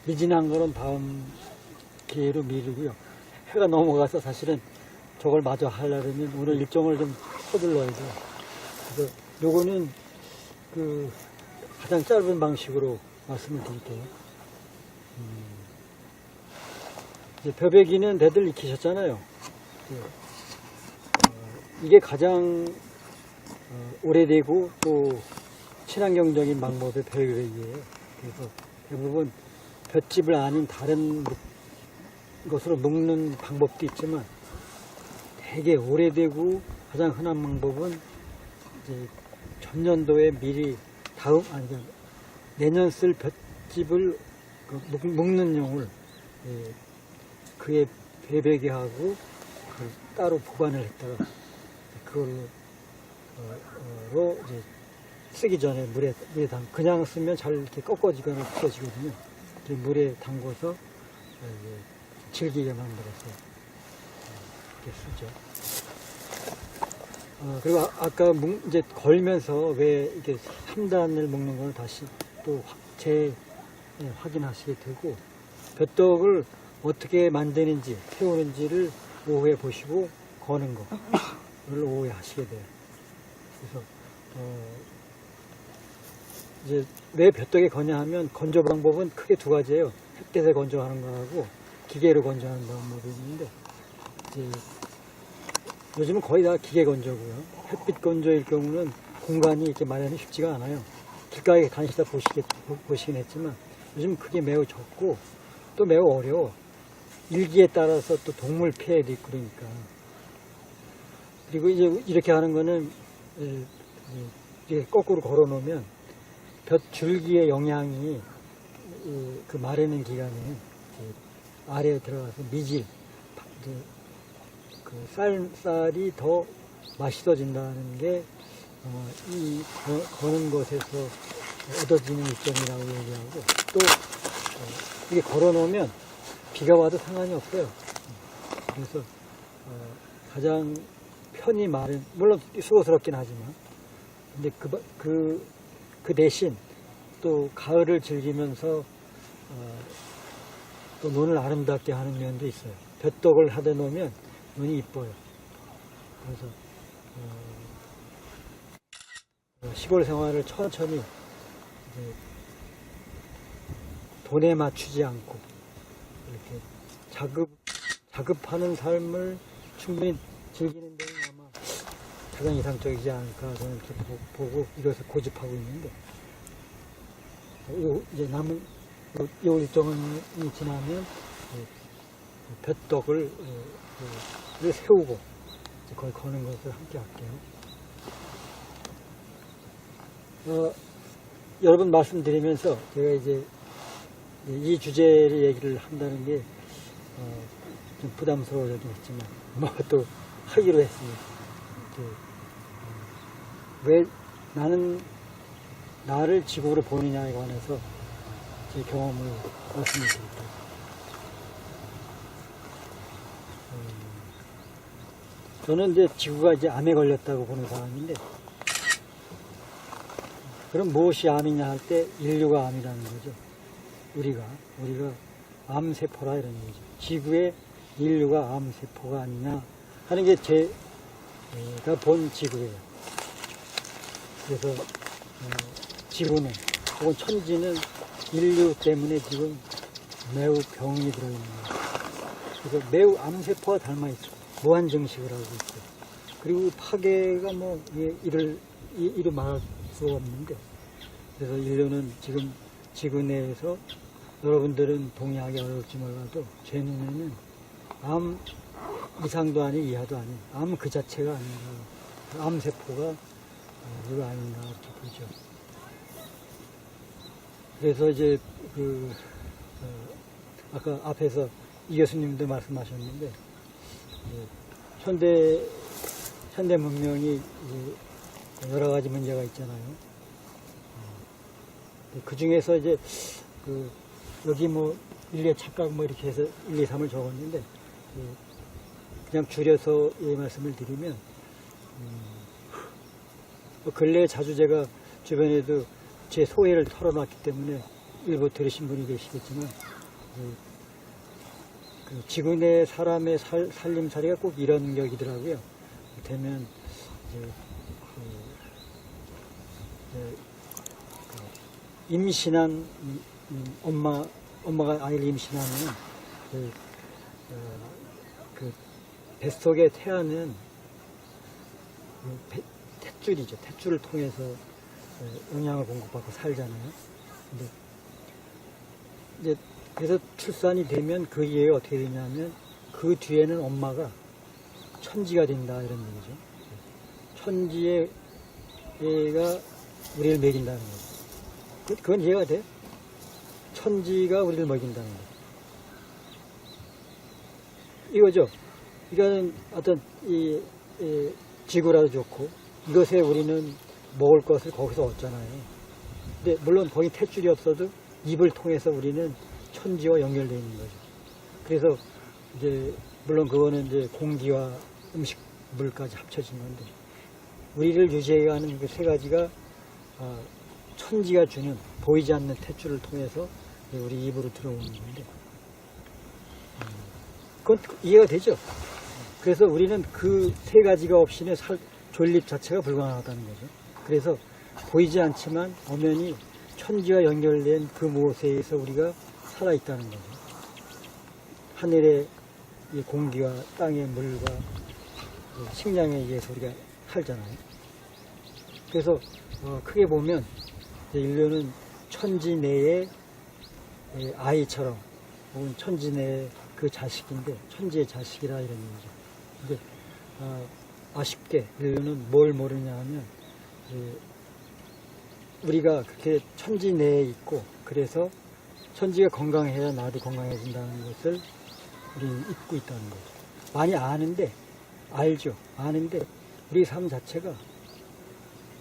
미진한 거는 다음 기회로 미루고요. 해가 넘어가서 사실은 저걸 마저 하려면 오늘 일정을 좀 서둘러야 돼요. 그래서 요거는 그 가장 짧은 방식으로 말씀을 드릴게요. 이제 벼베기는 대들 익히셨잖아요. 이게 가장 오래되고 또 친환경적인 방법의 벼베기예요. 그래서 대부분 볏짚을 아닌 다른 것으로 묶는 방법도 있지만 되게 오래되고 가장 흔한 방법은 이제 전년도에 미리 내년 쓸 볏짚을 묶는 용을 그에 배배기하고 따로 보관을 했다가 그걸로 이제 쓰기 전에 물에 그냥 쓰면 잘 이렇게 꺾어지거나 부서지거든요. 물에 담궈서 질기게 만들어서 이렇게 쓰죠. 그리고 아까 이제 걸면서 왜 이렇게 3단을 묶는 걸 다시 또 확인하시게 되고, 벼떡을 어떻게 만드는지, 세우는지를 오후에 보시고 거는 거를 오후에 하시게 돼요. 그래서 이제 왜 벼떡에 거냐 하면 건조 방법은 크게 두 가지예요. 햇빛에 건조하는 거하고 기계로 건조하는 방법이 있는데, 이제 요즘은 거의 다 기계 건조고요. 햇빛 건조일 경우는 공간이 이렇게 마련이 쉽지가 않아요. 길가에 다니시다 보시긴 했지만 요즘 그게 매우 적고 또 매우 어려워. 일기에 따라서 또 동물 피해도 있고 그러니까. 그리고 이제 이렇게 하는 거는 이렇게 거꾸로 걸어 놓으면 볕 줄기의 영향이 그 마르는 기간에 아래에 들어가서 미질, 그 쌀이 더 맛있어진다는 게 이 거는 것에서 얻어지는 이점이라고 얘기하고, 또 이게 걸어 놓으면 비가 와도 상관이 없어요. 그래서 가장 편히 마른, 물론 수고스럽긴 하지만, 근데 그 대신 또 가을을 즐기면서 또 논을 아름답게 하는 면도 있어요. 벼떡을 하다 놓으면 눈이 이뻐요. 그래서 시골 생활을 천천히 돈에 맞추지 않고 이렇게 자급하는 삶을 충분히 즐기는 데는 아마 가장 이상적이지 않을까 저는 이렇게 보고 이것을 고집하고 있는데, 이제 남은 요 일정이 지나면 벼떡을 세우고 거기 거는 것을 함께 할게요. 여러분 말씀드리면서 제가 이제 이 주제를 얘기를 한다는 게 좀 부담스러워지긴 했지만 뭐 또 하기로 했으니까, 왜 나는 나를 지구로 보느냐에 관해서 제 경험을 말씀을 드릴게요. 저는 이제 지구가 이제 암에 걸렸다고 보는 사람인데, 그럼 무엇이 암이냐 할 때 인류가 암이라는 거죠. 우리가 암세포라 이런 얘기죠. 지구의 인류가 암세포가 아니냐 하는 게 제가 본 지구예요. 그래서 지구는 혹은 천지는 인류 때문에 지금 매우 병이 들어있는 거예요. 그래서 매우 암세포와 닮아 있어요. 무한 증식을 하고 있어요. 그리고 파괴가 이루 말할 수가 없는데, 그래서 인류는 지금 지구 내에서 여러분들은 동의하기 어려울지 몰라도 제 눈에는 암 이상도 아닌 이하도 아닌 암 그 자체가 아닌가, 암세포가 누가 아닌가 이렇게 보죠. 그래서 이제 아까 앞에서 이 교수님도 말씀하셨는데, 현대 문명이 이제 여러 가지 문제가 있잖아요. 그 중에서 이제 여기 뭐 인류의 착각 이렇게 해서 1, 2, 3을 적었는데, 그냥 줄여서 이 말씀을 드리면, 근래에 자주 제가 주변에도 제 소회를 털어놨기 때문에 일부 들으신 분이 계시겠지만 그 지구 내 사람의 살림살이가 꼭 이런 격이더라고요. 되면 이제 임신한 엄마가 아이를 임신하면 그 뱃속의 태아는 탯줄이죠. 탯줄을 통해서 영양을 공급받고 살잖아요. 근데 이제 그래서 출산이 되면 그 이후에 어떻게 되냐면 그 뒤에는 엄마가 천지가 된다 이런 얘기죠. 천지의 애가 우리를 먹인다는 거죠. 그건 이해가 돼? 천지가 우리를 먹인다는 거죠. 이거죠. 이거는 어떤 이 지구라도 좋고 이것에 우리는 먹을 것을 거기서 얻잖아요. 근데 물론 거기 탯줄이 없어도 입을 통해서 우리는 천지와 연결되어 있는 거죠. 그래서 이제 물론 그거는 이제 공기와 음식, 물까지 합쳐진 건데 우리를 유지해가는 그 세 가지가 천지가 주는 보이지 않는 탯줄을 통해서 우리 입으로 들어오는 건데 그건 이해가 되죠. 그래서 우리는 그 세 가지가 없이는 존립 자체가 불가능하다는 거죠. 그래서 보이지 않지만 엄연히 천지와 연결된 그 무엇에 의해서 우리가 살아있다는 거죠. 하늘의 이 공기와 땅의 물과 식량에 의해서 우리가 살잖아요. 그래서 크게 보면 인류는 천지 내의 아이처럼 혹은 천지 내의 그 자식인데 천지의 자식이라 이런 얘기죠. 근데 아쉽게 인류는 뭘 모르냐 하면 우리가 그렇게 천지 내에 있고 그래서 천지가 건강해야 나도 건강해진다는 것을 우리는 잊고 있다는 거죠. 많이 아는데 알죠. 아는데 우리 삶 자체가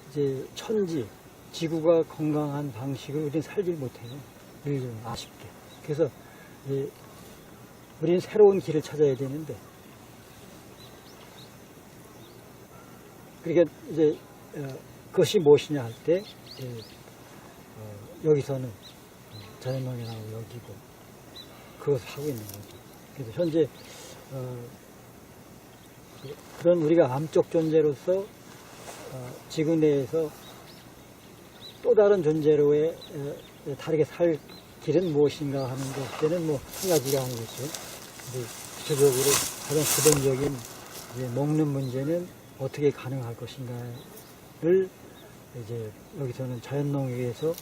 이제 천지, 지구가 건강한 방식으로 우리는 살질 못해요. 인류는 아쉽게. 그래서 우리는 새로운 길을 찾아야 되는데 그러니까 이제 그것이 무엇이냐 할 때 여기서는 자연농이라고 여기고 그것을 하고 있는 거죠. 그래서 현재 그런 우리가 암적 존재로서 지구 내에서 또 다른 존재로의 다르게 살 길은 무엇인가 하는 것에는 뭐 한 가지가 아니겠죠. 구체적으로 가장 기본적인 먹는 문제는 어떻게 가능할 것인가를 이제 여기서는 자연농에서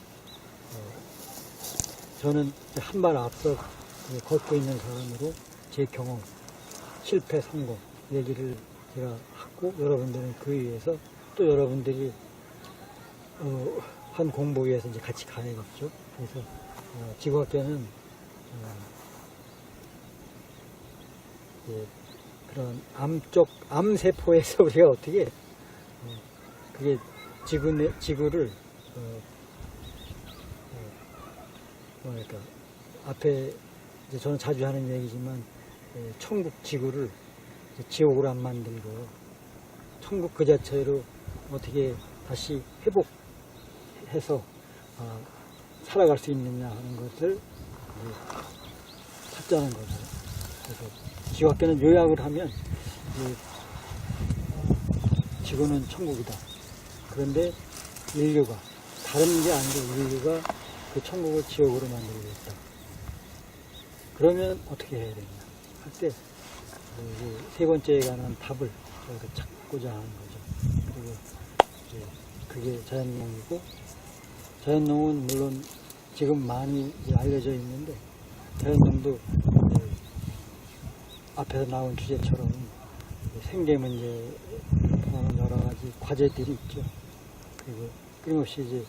저는 한 발 앞서 걷고 있는 사람으로 제 경험, 실패, 성공 얘기를 제가 하고 여러분들은 그 위해서 또 여러분들이 한 공부 위해서 이제 같이 가야겠죠. 그래서 지구학계는 그런 암세포에서 우리가 어떻게 그게 지구를 뭐랄까 앞에 이제 저는 자주 하는 얘기지만 천국 지구를 지옥으로 안 만들고 천국 그 자체로 어떻게 다시 회복해서 살아갈 수 있느냐 하는 것을 찾자는 거죠. 그래서 지구학계는 요약을 하면 지구는 천국이다. 그런데 인류가 다른 게 아니고 인류가 그 천국을 지옥으로 만들고 있다. 그러면 어떻게 해야 되냐 할 때 세 번째에 관한 답을 여기서 찾고자 하는 거죠. 그리고 그게 자연농이고 자연농은 물론 지금 많이 알려져 있는데 자연농도 앞에서 나온 주제처럼 생계 문제 포함한 여러 가지 과제들이 있죠. 그리고 끊임없이 이제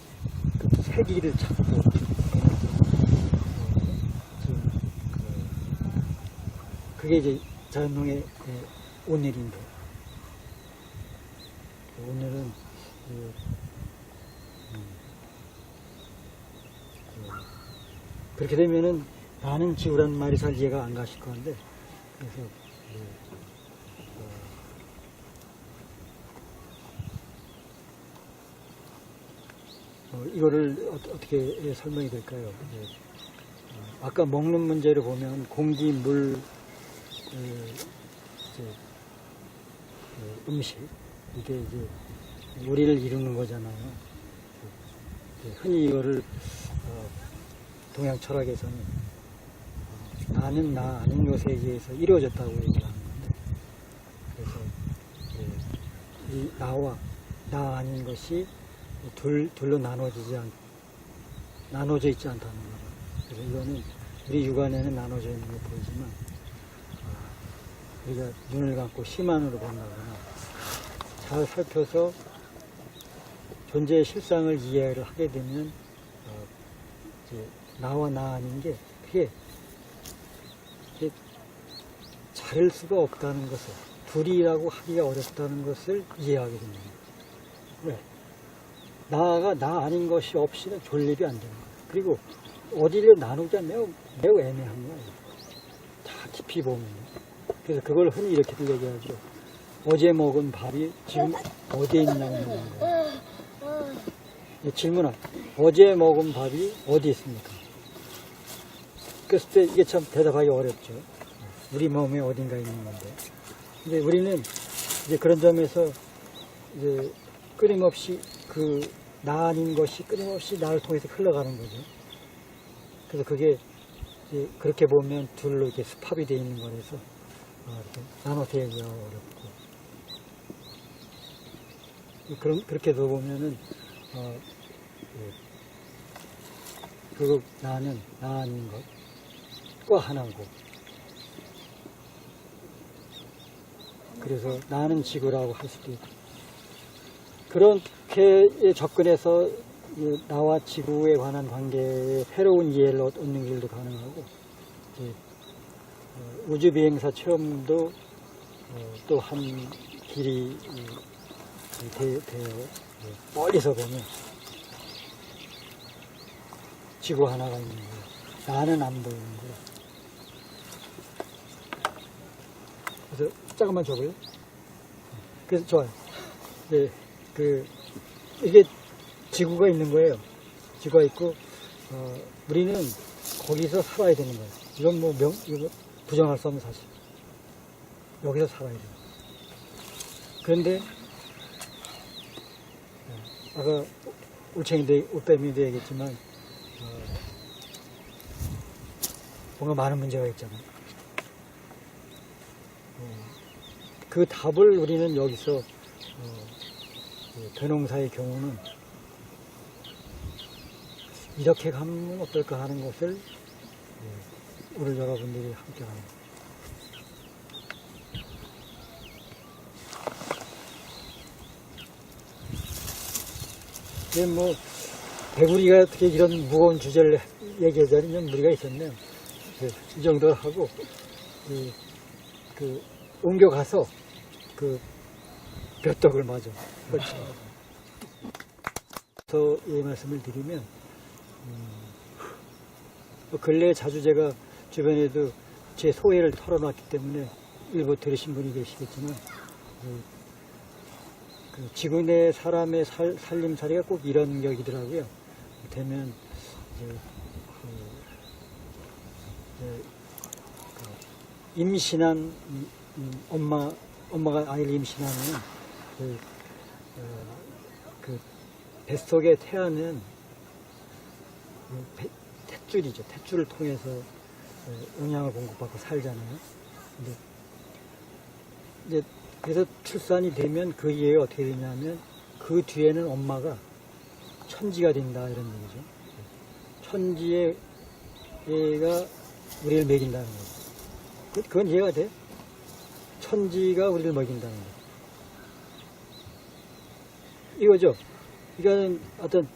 그 세기를 찾고 그게 이제 자연농의 오늘인데 오늘은 그렇게 되면은 나는 지구란 말이 잘 이해가 안 가실 건데 그래서 이거를 어떻게 설명이 될까요? 아까 먹는 문제를 보면 공기, 물, 음식, 이게 이제 우리를 이루는 거잖아요. 흔히 이거를 동양 철학에서는 나는 나 아닌 것에 의해서 이루어졌다고 얘기를 하는 건데, 그래서 이 나와 나 아닌 것이 둘로 나눠져 있지 않다는 거예요. 그래서 이거는 우리 육안에는 나눠져 있는 게 보이지만, 우리가 눈을 감고 심안으로 본다거나 잘 살펴서 존재의 실상을 이해를 하게 되면 이제 나와 나 아닌 게 그게 자를 수가 없다는 것을, 둘이라고 하기가 어렵다는 것을 이해하게 됩니다. 왜? 나가 나 아닌 것이 없이는 존립이 안 되는 거예요. 그리고 어디를 나누자 매우 애매한 거예요. 다 깊이 보면. 그래서 그걸 흔히 이렇게도 얘기하죠. 어제 먹은 밥이 지금 어디에 있냐고 묻는 거예요. 질문할 어제 먹은 밥이 어디 있습니까? 그랬을 때 이게 참 대답하기 어렵죠. 우리 몸에 어딘가에 있는 건데. 근데 우리는 이제 그런 점에서 이제 끊임없이 나 아닌 것이 끊임없이 나를 통해서 흘러가는 거죠. 그래서 그게 이제 그렇게 보면 둘로 이렇게 수합이 되어 있는 거라서 이렇게 나눠서 얘기하기가 어렵고. 그렇게도 보면은, 나는 나 아닌 것과 하나고. 그래서 나는 지구라고 할 수도 있고. 그렇게 접근해서 나와 지구에 관한 관계에 새로운 이해를 얻는 길도 가능하고, 우주 비행사 체험도 또 한 길이 되어 멀리서 보면 지구 하나가 있는 거예요. 나는 안 보이는 거예요. 그래서 잠깐만 줘봐요. 그래서 좋아요. 이게 지구가 있는 거예요. 지구가 있고, 우리는 거기서 살아야 되는 거예요. 이건 이거 부정할 수 없는 사실. 여기서 살아야 돼요. 그런데, 아까 올빼미도 얘기했지만, 뭔가 많은 문제가 있잖아요. 그 답을 우리는 여기서, 변홍사의 경우는 이렇게 가면 어떨까 하는 것을 오늘 여러분들이 함께 하는 거예요. 배구리가 어떻게 이런 무거운 주제를 얘기하자니 무리가 있었네요. 이 정도 하고 옮겨가서 볕떡을 맞아. 그렇죠. 그래서 이 말씀을 드리면, 근래에 자주 제가 주변에도 제 소회를 털어놨기 때문에 일부 들으신 분이 계시겠지만, 지구 내 사람의 살림살이가 꼭 이런 격이더라고요. 되면, 임신한, 엄마가 아이를 임신하면, 뱃속의 태아는 탯줄이죠. 탯줄을 통해서 영양을 공급받고 살잖아요. 근데 그래서 출산이 되면 그 이후에 어떻게 되냐면 그 뒤에는 엄마가 천지가 된다 이런 얘기죠. 천지의 애가 우리를 먹인다는 거죠. 그건 이해가 돼? 천지가 우리를 먹인다는 거. 이거죠. 이거는 어떤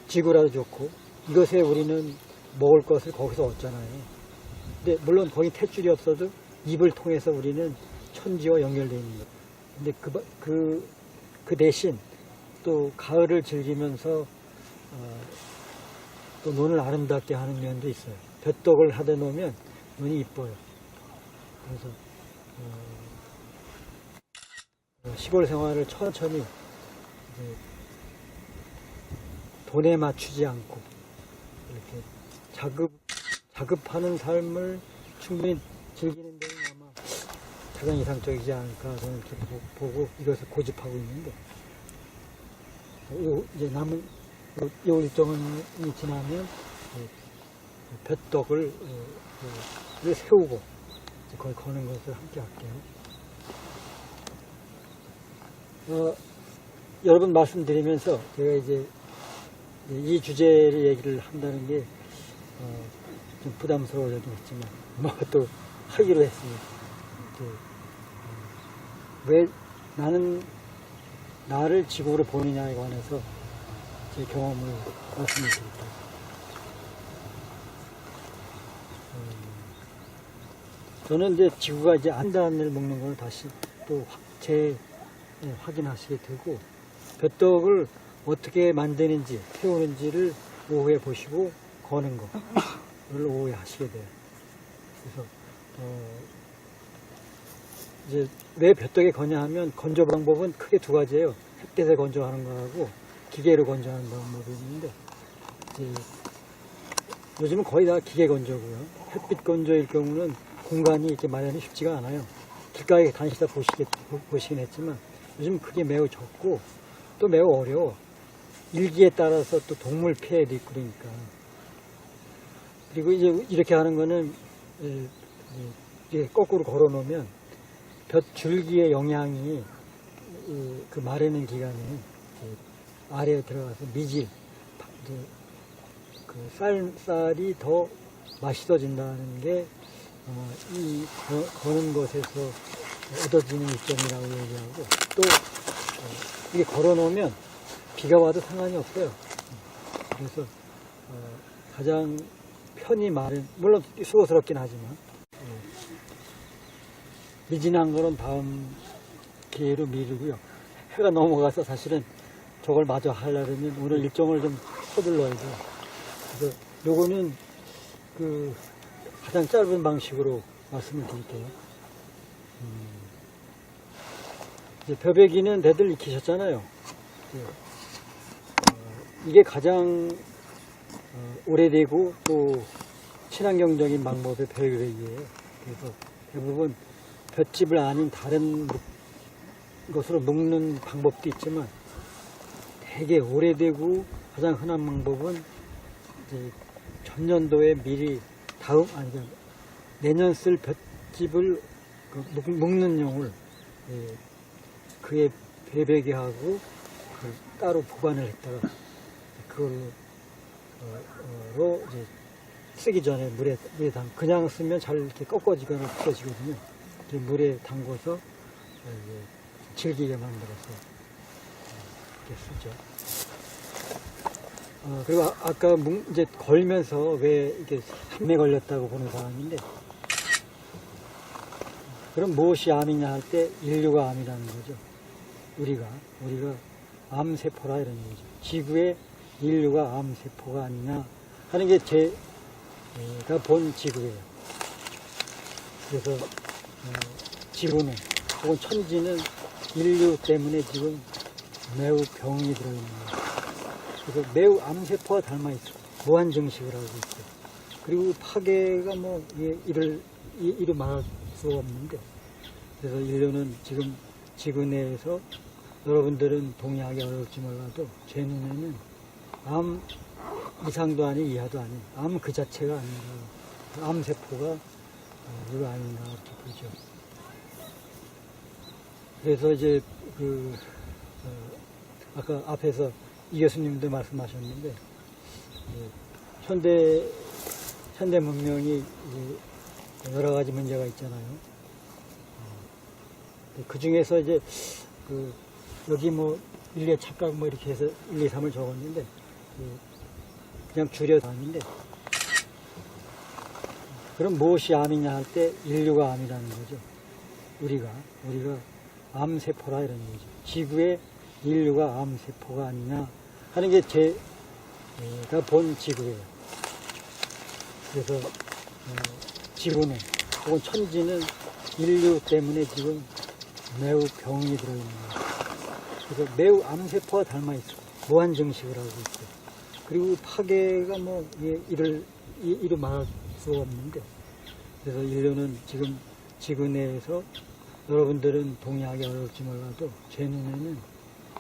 지구라도 좋고 이것에 우리는 먹을 것을 거기서 얻잖아요. 근데 물론 거기 탯줄이 없어도 입을 통해서 우리는 천지와 연결되어 있는 거예요. 근데 그 대신 또 가을을 즐기면서 또 눈을 아름답게 하는 면도 있어요. 볕떡을 하다 놓으면 눈이 이뻐요. 그래서 시골 생활을 천천히 돈에 맞추지 않고 이렇게 자급하는 삶을 충분히 즐기는 데는 아마 가장 이상적이지 않을까 저는 이렇게 보고 이것을 고집하고 있는데, 이제 남은 요 일정이 지나면 볕덕을 세우고 거기 거는 것을 함께 할게요. 여러분 말씀드리면서 제가 이제 이 주제를 얘기를 한다는 게 좀 부담스러워지긴 했지만 뭐 또 하기로 했으니까, 왜 나는 나를 지구로 보느냐에 관해서 제 경험을 말씀을 드릴게요. 저는 이제 지구가 이제 안단을 먹는 걸 다시 또 확인하시게 되고, 볕덕을 어떻게 만드는지, 세우는지를 오후에 보시고 거는 거를 오후에 하시게 돼요. 그래서 이제 왜 볕덕에 거냐 하면 건조 방법은 크게 두 가지예요. 햇빛에 건조하는 거하고 기계로 건조하는 방법이 있는데, 이제 요즘은 거의 다 기계 건조고요. 햇빛 건조일 경우는 공간이 이렇게 마련이 쉽지가 않아요. 길가에 다니시다 보시긴 했지만 요즘 그게 매우 적고 또 매우 어려워. 일기에 따라서 또 동물 피해도 있고 그러니까. 그리고 이제 이렇게 하는 거는 이렇게 거꾸로 걸어 놓으면 볕 줄기의 영향이 그 마르는 기간에 아래에 들어가서 미질, 그 쌀이 더 맛있어진다는 게 이 거는 것에서 얻어지는 이점이라고 얘기하고, 또 이게 걸어 놓으면 비가 와도 상관이 없어요. 그래서 가장 편히 마른, 물론 수고스럽긴 하지만 미진한 거는 다음 기회로 미루고요. 해가 넘어가서 사실은 저걸 마저 하려면 오늘 일정을 좀 서둘러야죠. 그래서 요거는 그 가장 짧은 방식으로 말씀을 드릴게요. 이제 벼베기는 다들 익히셨잖아요. 이게 가장 오래되고 또 친환경적인 방법의 벼베기예요. 그래서 대부분 볏짚을 아닌 다른 것으로 묶는 방법도 있지만, 되게 오래되고 가장 흔한 방법은 이제 전년도에 미리 내년 쓸 볏짚을 묶는 용을 그에 배배기하고 따로 보관을 했다가 그걸로 이제 쓰기 전에 물에 그냥 쓰면 잘 이렇게 꺾어지거나 부서지거든요. 물에 담궈서 질기게 만들어서 이렇게 쓰죠. 그리고 아까 이제 걸면서 왜 이게 암에 걸렸다고 보는 사람인데, 그럼 무엇이 암이냐 할 때 인류가 암이라는 거죠. 우리가 암세포라 이런 얘기죠. 지구의 인류가 암세포가 아니냐 하는 게 제가 본 지구예요. 그래서 지구는 혹은 천지는 인류 때문에 지금 매우 병이 들어있는 거예요. 그래서 매우 암세포와 닮아있죠. 무한증식을 하고 있고, 그리고 파괴가 뭐 이루 말할 수가 없는데, 그래서 인류는 지금 지구 내에서 여러분들은 동의하기 어려울지 몰라도 제 눈에는 암 이상도 아닌 이하도 아닌 암 그 자체가 아닌가, 암세포가 이거 아닌가 이렇게 보죠. 그래서 이제 아까 앞에서 이 교수님도 말씀하셨는데, 현대 문명이 여러 가지 문제가 있잖아요. 그 중에서 이제 여기 뭐 인류의 착각 뭐 이렇게 해서 1, 2, 3을 적었는데, 그냥 줄여서 암인데, 그럼 무엇이 암이냐 할 때 인류가 암이라는 거죠. 우리가 암세포라 이런 얘기죠. 지구의 인류가 암세포가 아니냐 하는 게 제가 본 지구예요. 그래서 지구는 혹은 천지는 인류 때문에 지금 매우 병이 들어있는 거예요. 그래서 매우 암세포와 닮아있죠. 무한증식을 하고 있고, 그리고 파괴가 뭐 이루 말할 수가 없는데, 그래서 인류는 지금 지구 내에서 여러분들은 동의하기 어려울지 몰라도 제 눈에는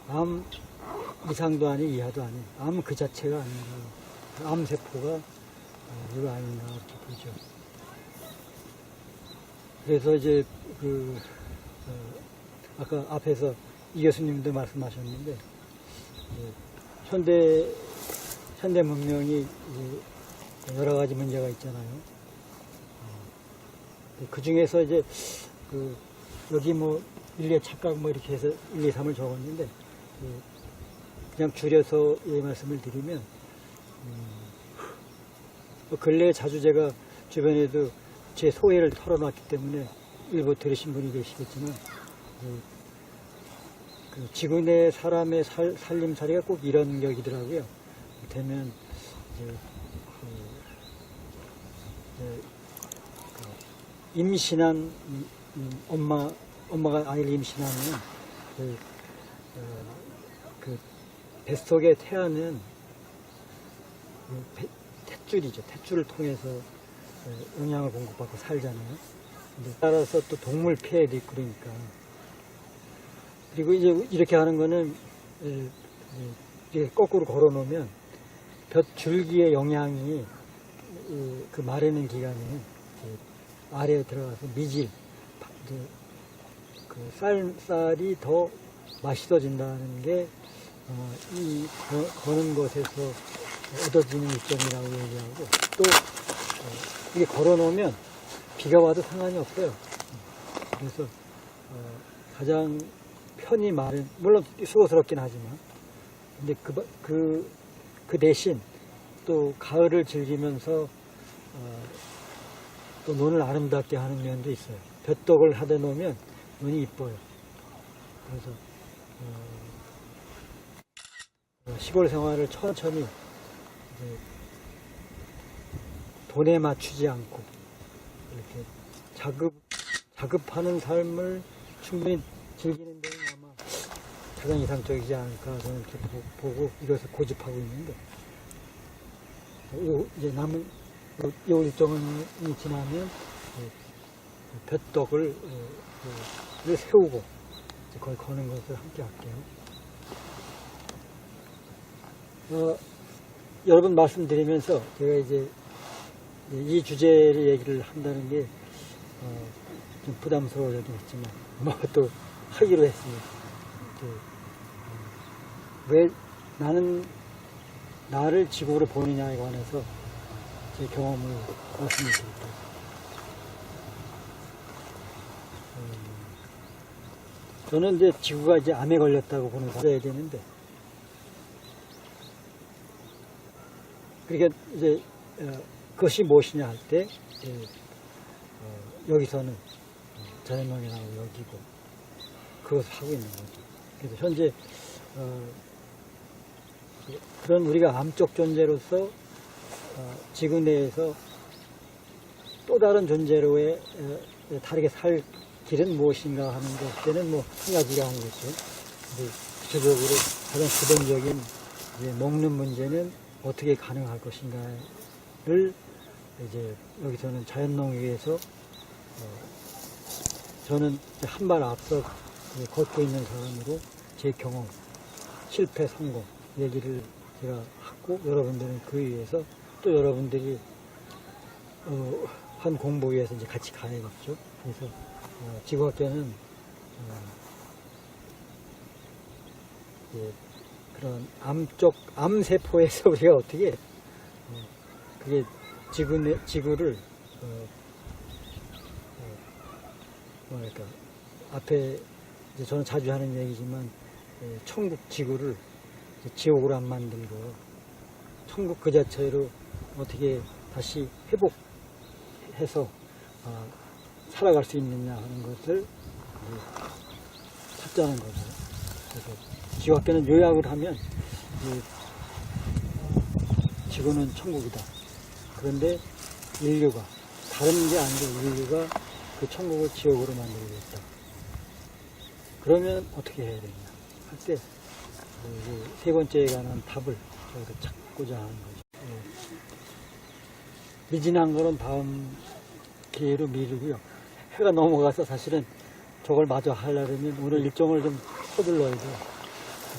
암 이상도 아니고 이하도 아닌 암 그 자체가 아닌가, 암세포가 이거 아닌가 이렇게 보죠. 그래서 이제 아까 앞에서 이 교수님도 말씀하셨는데, 현대 문명이 여러 가지 문제가 있잖아요. 그 중에서 이제 여기 뭐 인류의 착각 뭐 이렇게 해서 1, 2, 3을 적었는데, 그냥 줄여서 이 말씀을 드리면, 근래에 자주 제가 주변에도 제 소회를 털어놨기 때문에 일부 들으신 분이 계시겠지만, 그 지구 내 사람의 살림살이가 꼭 이런 격이더라고요. 되면 임신한 엄마가 아이를 임신하면 그 뱃속에 태아는 탯줄이죠. 탯줄을 통해서 영양을 공급받고 살잖아요. 근데 따라서 또 동물 폐에도 있고 그러니까. 그리고 이제 이렇게 하는 거는 이렇게 거꾸로 걸어 놓으면 볕줄기의 영양이 그 마르는 기간에 아래에 들어가서 미질, 그 쌀이 더 맛있어진다는 게 이 거는 것에서 얻어지는 이점이라고 얘기하고, 또 이게 걸어 놓으면 비가 와도 상관이 없어요. 그래서 가장 편히 마른, 물론 수고스럽긴 하지만, 근데 그 대신 또 가을을 즐기면서 또 논을 아름답게 하는 면도 있어요. 볕덕을 하다 놓으면 눈이 이뻐요. 그래서 시골 생활을 천천히 이제 돈에 맞추지 않고 이렇게 자급하는 삶을 충분히 즐기는 데는 아마 가장 이상적이지 않을까 저는 이렇게 보고 이것을 고집하고 있는데, 이제 남은 요 일정이 지나면 볕덕을 세우고 거기 거는 것을 함께 할게요. 여러분 말씀드리면서 제가 이제 이 주제를 얘기를 한다는 게 좀 부담스러워지긴 했지만 뭐 또 하기로 했습니다. 왜 나는 나를 지구로 보느냐에 관해서 제 경험을 말씀드립니다. 저는 이제 지구가 이제 암에 걸렸다고 보는 사람이 되는데, 그러니까 이제 그것이 무엇이냐 할 때 여기서는 자연농이라고 여기고 그것을 하고 있는 거죠. 그래서 현재 그런 우리가 암적 존재로서 지구 내에서 또 다른 존재로의 다르게 살 길은 무엇인가 하는 것에는 뭐 한 가지가 아니겠죠. 근데 구체적으로 가장 기본적인 이제 먹는 문제는 어떻게 가능할 것인가를 이제 여기서는 자연농익에서 저는 한 발 앞서 걷고 있는 사람으로 제 경험, 실패, 성공 얘기를 제가 하고, 여러분들은 그에 의해서 또 여러분들이 한 공부 위해서 이제 같이 가야겠죠. 그래서 지구학계는 그런 암세포에서 우리가 어떻게 그게 지구를 뭐랄까, 앞에 이제 저는 자주 하는 얘기지만 천국 지구를 지옥으로 안 만들고 천국 그 자체로 어떻게 다시 회복해서 살아갈 수 있느냐 하는 것을 찾자는 거죠. 그래서 지구학계는 요약을 하면 지구는 천국이다. 그런데 인류가 다른 게 아니고 인류가 그 천국을 지옥으로 만들고 있다. 그러면 어떻게 해야 되냐 할 때 세 번째에 관한 답을 저희가 갖고자 하는 거죠. 예. 미진한 거는 다음 기회로 미루고요. 해가 넘어가서 사실은 저걸 마저 하려면 오늘 일정을 좀 서둘러야 돼요.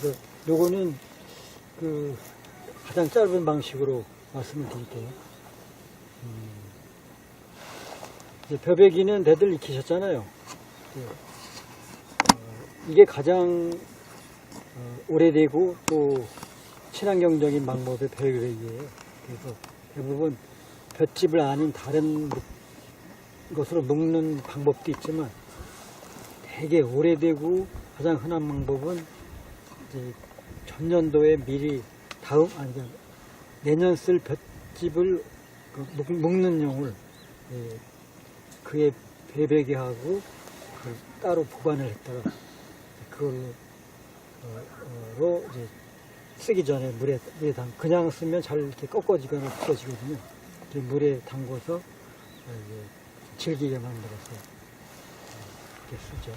그래서 요거는 그 가장 짧은 방식으로 말씀을 드릴게요. 이제 벼베기는 다들 익히셨잖아요. 이게 가장 오래되고 또 친환경적인 방법의 벼베기예요. 그래서 대부분 볏짚을 아닌 다른 것으로 묶는 방법도 있지만 되게 오래되고 가장 흔한 방법은 이제 전년도에 미리 내년 쓸 볏짚을 묶는 용을 그에 배배기하고 따로 보관을 했다가 그걸로 이제 쓰기 전에 물에 그냥 쓰면 잘 이렇게 꺾어지거나 부서지거든요. 물에 담궈서 질기게 만들어서 이렇게 쓰죠.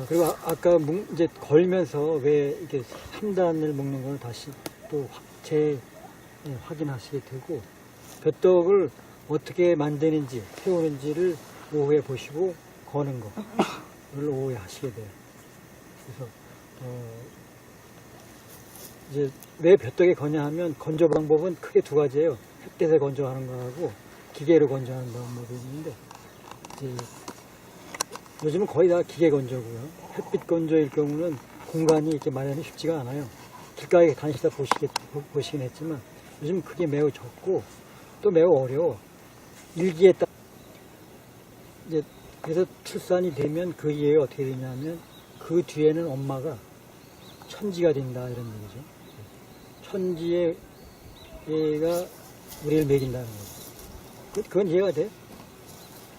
그리고 아까 이제 걸면서 왜 이렇게 3단을 묶는 걸 다시 또 확인하시게 되고, 벼떡을 어떻게 만드는지, 태우는지를 오후에 보시고 거는 거를 오후에 하시게 돼요. 그래서, 이제 왜 벼떡에 거냐 하면 건조 방법은 크게 두 가지예요. 햇빛에 건조하는 거하고 기계로 건조하는 방법이 있는데, 이제 요즘은 거의 다 기계 건조고요. 햇빛 건조일 경우는 공간이 이렇게 마련이 쉽지가 않아요. 길가에 다니시다 보시긴 했지만 요즘 그게 매우 적고 또 매우 어려워. 일기에 따라 이제 그래서 출산이 되면 그 이후에 어떻게 되냐면 그 뒤에는 엄마가 천지가 된다 이런 얘기죠. 천지의 애가 우리를 먹인다는 거죠. 그건 이해가 돼?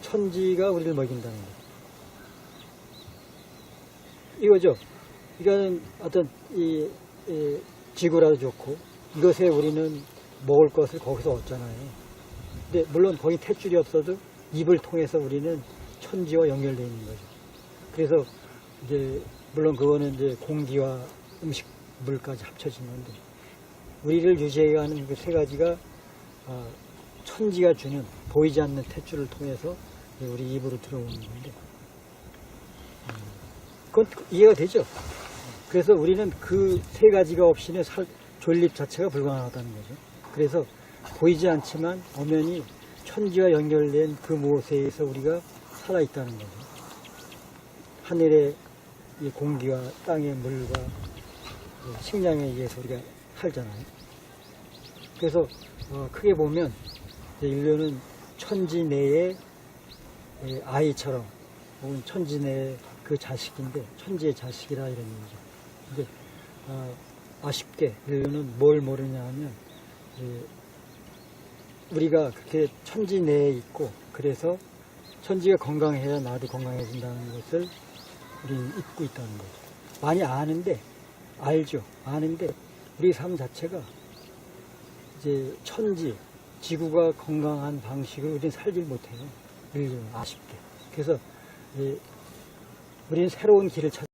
천지가 우리를 먹인다는 거죠. 이거죠. 이거는 어떤 이 지구라도 좋고 이것에 우리는 먹을 것을 거기서 얻잖아요. 근데 물론 거기 탯줄이 없어도 입을 통해서 우리는 천지와 연결되어 있는 거죠. 그래서 이제 물론 그거는 이제 공기와 음식, 물까지 합쳐진 건데 우리를 유지해 가는 그 세 가지가 천지가 주는 보이지 않는 탯줄을 통해서 우리 입으로 들어오는 건데 그건 이해가 되죠. 그래서 우리는 그 세 가지가 없이는 존립 자체가 불가능하다는 거죠. 그래서 보이지 않지만 엄연히 천지와 연결된 그 무엇에 의해서 우리가 살아있다는 거죠. 하늘의 이 공기와 땅의 물과 식량에 의해서 우리가 살잖아요. 그래서 크게 보면 인류는 천지 내의 아이처럼 혹은 천지 내의 그 자식인데 천지의 자식이라 이런 얘기죠. 근데 아쉽게 인류는 뭘 모르냐 하면 우리가 그렇게 천지 내에 있고 그래서 천지가 건강해야 나도 건강해진다는 것을 우리는 잊고 있다는 거죠. 많이 아는데 알죠. 아는데 우리 삶 자체가 이제 천지, 지구가 건강한 방식으로 우리는 살질 못해요. 인류는 아쉽게. 그래서 우리는 새로운 길을 찾